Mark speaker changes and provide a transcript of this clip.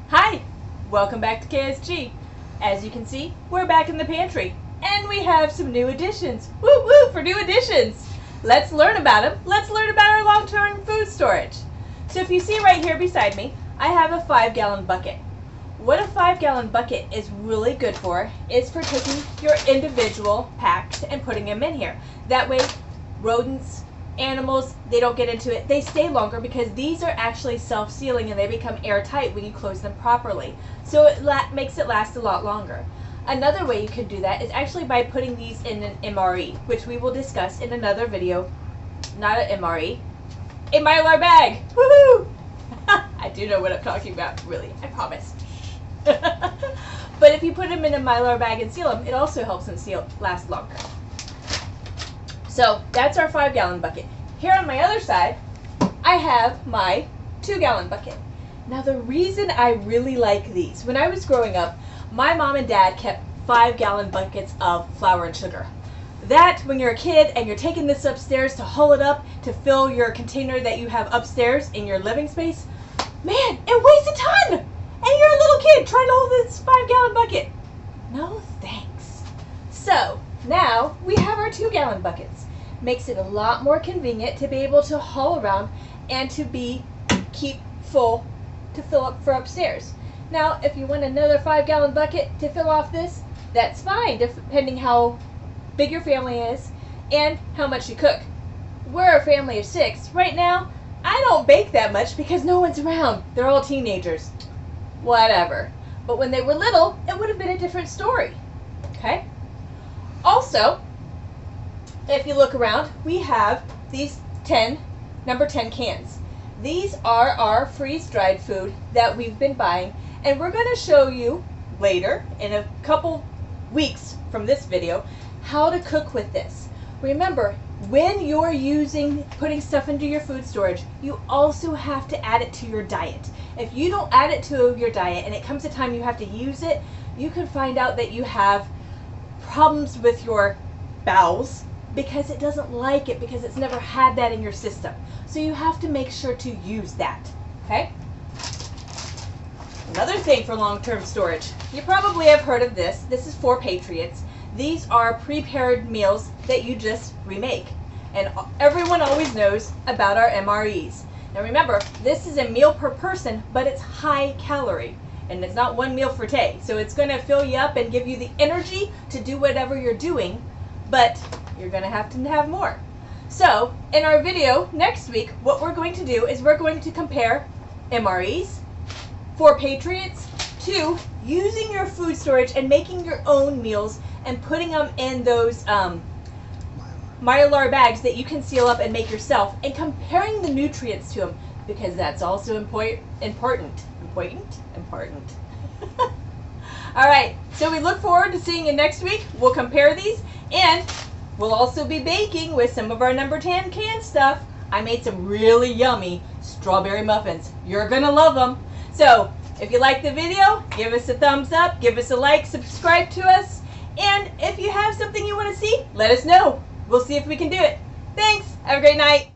Speaker 1: Hi, welcome back to KSG. As you can see, we're back in the pantry, and we have some new additions. Woo woo for new additions! Let's learn about them. Let's learn about our long-term food storage. So if you see right here beside me, I have a 5-gallon bucket. What a 5-gallon bucket is really good for is for taking your individual packs and putting them in here. That way, rodents, animals, they don't get into it. They stay longer because these are actually self-sealing and they become airtight when you close them properly. So it makes it last a lot longer. Another way you could do that is actually by putting these in an MRE, which we will discuss in another video. Not an MRE, a Mylar bag. Woohoo! I do know what I'm talking about, really, I promise. But if you put them in a Mylar bag and seal them, it also helps them last longer. So that's our 5-gallon bucket. Here on my other side, I have my 2-gallon bucket. Now the reason I really like these, when I was growing up, my mom and dad kept 5-gallon buckets of flour and sugar. That, when you're a kid and you're taking this upstairs to haul it up to fill your container that you have upstairs in your living space, man, it weighs a ton! And you're a little kid trying to hold this 5-gallon bucket. No thanks. So, now we have our 2-gallon buckets. Makes it a lot more convenient to be able to haul around and to keep full to fill up for upstairs. Now, if you want another 5-gallon bucket to fill off this, that's fine, depending how big your family is and how much you cook. We're a family of 6. Right now, I don't bake that much because no one's around. They're all teenagers. Whatever. But when they were little, it would have been a different story. Okay? Also, if you look around, we have these number 10 cans. These are our freeze-dried food that we've been buying, and we're going to show you later, in a couple weeks from this video, how to cook with this. Remember, when you're putting stuff into your food storage, you also have to add it to your diet. If you don't add it to your diet and it comes a time you have to use it, you can find out that you have problems with your bowels because it doesn't like it, because it's never had that in your system. So you have to make sure to use that, okay? Another thing for long-term storage, you probably have heard of this. This is for Patriots. These are prepared meals that you just remake. And everyone always knows about our MREs. Now remember, this is a meal per person, but it's high calorie. And it's not one meal for day. So it's going to fill you up and give you the energy to do whatever you're doing, but you're going to have more. So in our video next week, what we're going to do is we're going to compare MREs for Patriots to using your food storage and making your own meals and putting them in those Mylar bags that you can seal up and make yourself, and comparing the nutrients to them, because that's also important. All right, so we look forward to seeing you next week. We'll compare these, and we'll also be baking with some of our number 10 can stuff. I made some really yummy strawberry muffins. You're gonna love them. So if you like the video, give us a thumbs up, give us a like, subscribe to us, and if you have something you want to see, let us know. We'll see if we can do it. Thanks. Have a great night.